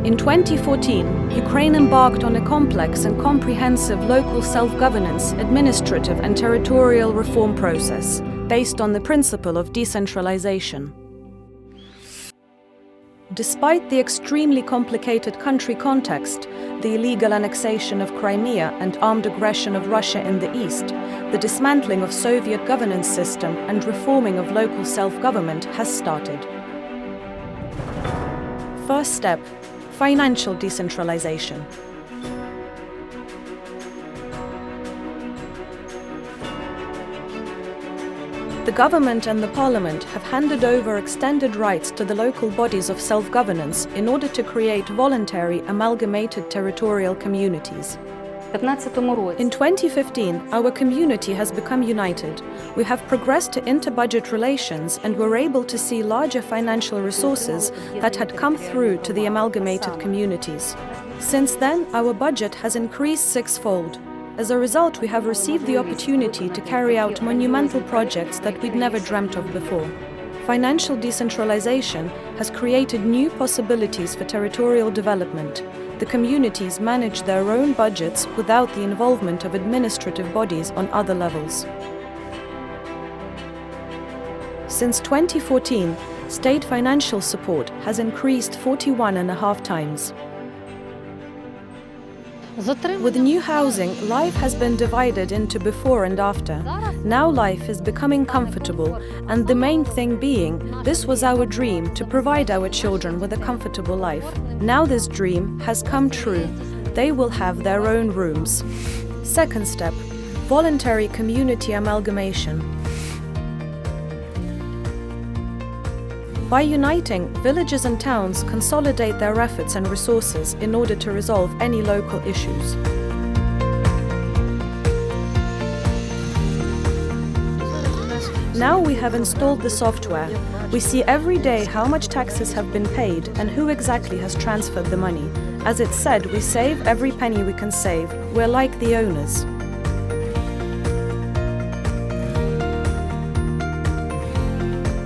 In 2014, Ukraine embarked on a complex and comprehensive local self-governance, administrative and territorial reform process based on the principle of decentralization. Despite the extremely complicated country context, the illegal annexation of Crimea and armed aggression of Russia in the east, the dismantling of Soviet governance system and reforming of local self-government has started. First step: financial decentralization. The government and the parliament have handed over extended rights to the local bodies of self-governance in order to create voluntary, amalgamated territorial communities. In 2015, our community has become united. We have progressed to inter-budget relations and were able to see larger financial resources that had come through to the amalgamated communities. Since then, our budget has increased sixfold. As a result, we have received the opportunity to carry out monumental projects that we'd never dreamt of before. Financial decentralization has created new possibilities for territorial development. The communities manage their own budgets without the involvement of administrative bodies on other levels. Since 2014, state financial support has increased 41.5 times. With new housing, life has been divided into before and after. Now life is becoming comfortable, and the main thing being, this was our dream, to provide our children with a comfortable life. Now this dream has come true. They will have their own rooms. Second step: voluntary community amalgamation. By uniting, villages and towns consolidate their efforts and resources in order to resolve any local issues. Now we have installed the software. We see every day how much taxes have been paid and who exactly has transferred the money. As it's said, we save every penny we can save. We're like the owners.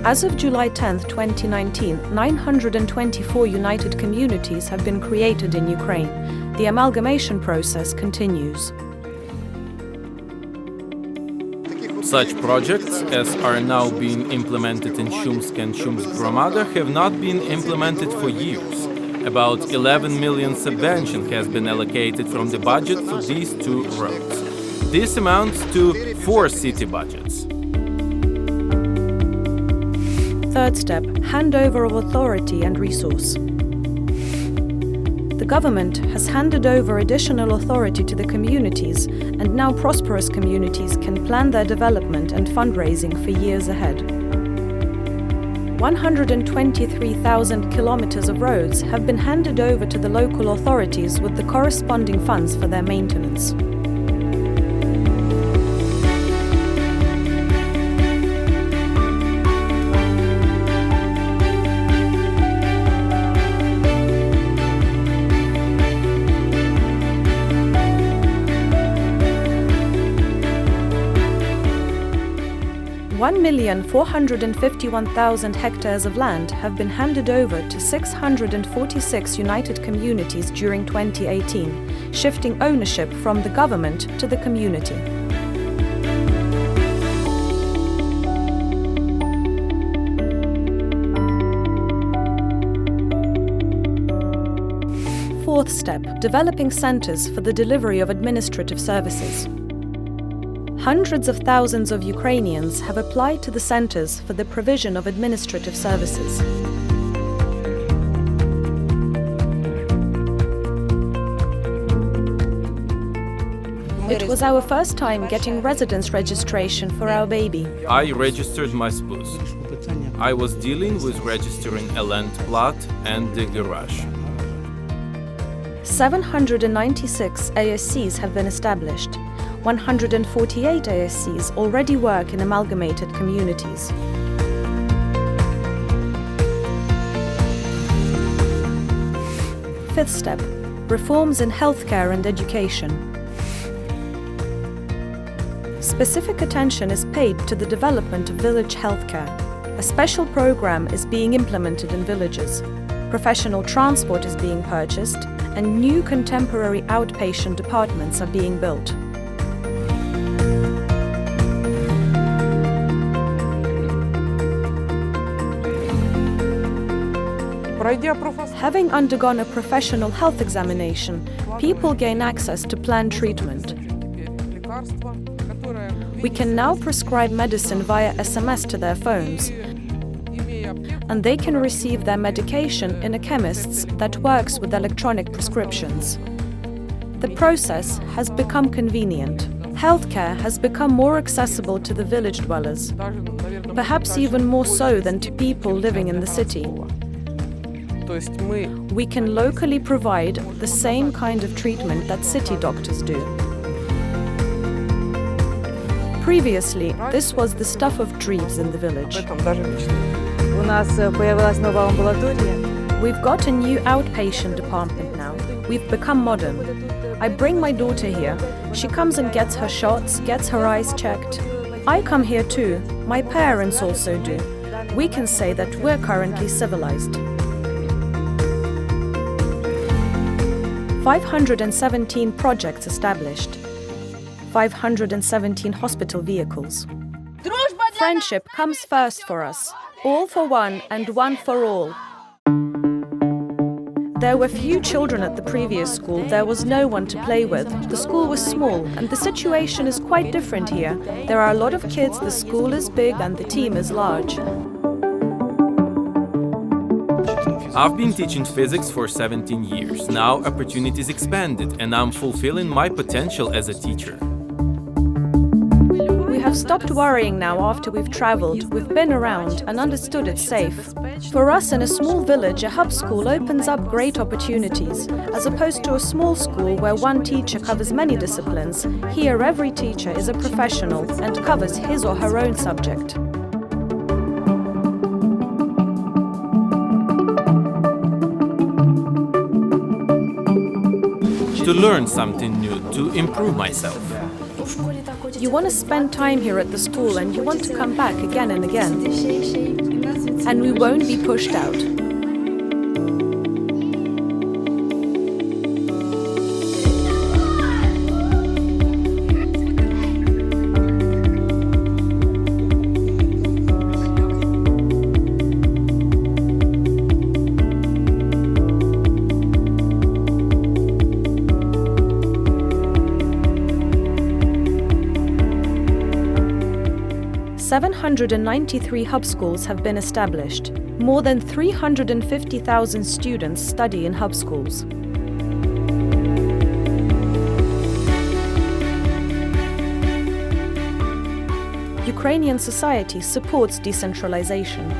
As of July 10, 2019, 924 united communities have been created in Ukraine. The amalgamation process continues. Such projects as are now being implemented in Shumsk and Shumsk Gromada have not been implemented for years. About 11 million subvention has been allocated from the budget for these two roads. This amounts to 4 city budgets. Third step: handover of authority and resource. The government has handed over additional authority to the communities, and now prosperous communities can plan their development and fundraising for years ahead. 123,000 kilometers of roads have been handed over to the local authorities with the corresponding funds for their maintenance. One 1,451,000 hectares of land have been handed over to 646 united communities during 2018, shifting ownership from the government to the community. Fourth step: developing centers for the delivery of administrative services. Hundreds of thousands of Ukrainians have applied to the centers for the provision of administrative services. It was our first time getting residence registration for our baby. I registered my spouse. I was dealing with registering a land plot and the garage. 796 ASCs have been established. 148 ASCs already work in amalgamated communities. Fifth step: reforms in healthcare and education. Specific attention is paid to the development of village healthcare. A special program is being implemented in villages. Professional transport is being purchased, and new contemporary outpatient departments are being built. Having undergone a professional health examination, people gain access to planned treatment. We can now prescribe medicine via SMS to their phones, and they can receive their medication in a chemist's that works with electronic prescriptions. The process has become convenient. Healthcare has become more accessible to the village dwellers, perhaps even more so than to people living in the city. We can locally provide the same kind of treatment that city doctors do. Previously, this was the stuff of dreams in the village. We've got a new outpatient department now. We've become modern. I bring my daughter here. She comes and gets her shots, gets her eyes checked. I come here too. My parents also do. We can say that we're currently civilized. 517 projects established. 517 hospital vehicles. Friendship comes first for us. All for one and one for all. There were few children at the previous school. There was no one to play with. The school was small, and the situation is quite different here. There are a lot of kids, the school is big, and the team is large. I've been teaching physics for 17 years. Now opportunities expanded, and I'm fulfilling my potential as a teacher. We have stopped worrying now after we've traveled. We've been around and understood it's safe. For us in a small village, a hub school opens up great opportunities. As opposed to a small school where one teacher covers many disciplines, here every teacher is a professional and covers his or her own subject. To learn something new, to improve myself. You want to spend time here at the school and you want to come back again and again. And we won't be pushed out. .793 hub schools have been established. More than 350,000 students study in hub schools. Ukrainian society supports decentralization.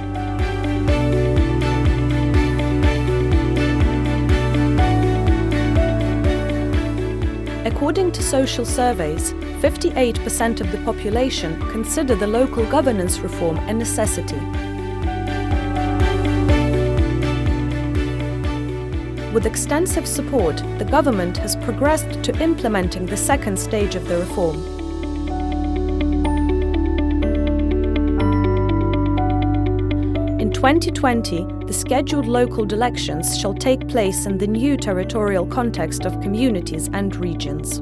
According to social surveys, 58% of the population consider the local governance reform a necessity. With extensive support, the government has progressed to implementing the second stage of the reform. In 2020, the scheduled local elections shall take place in the new territorial context of communities and regions.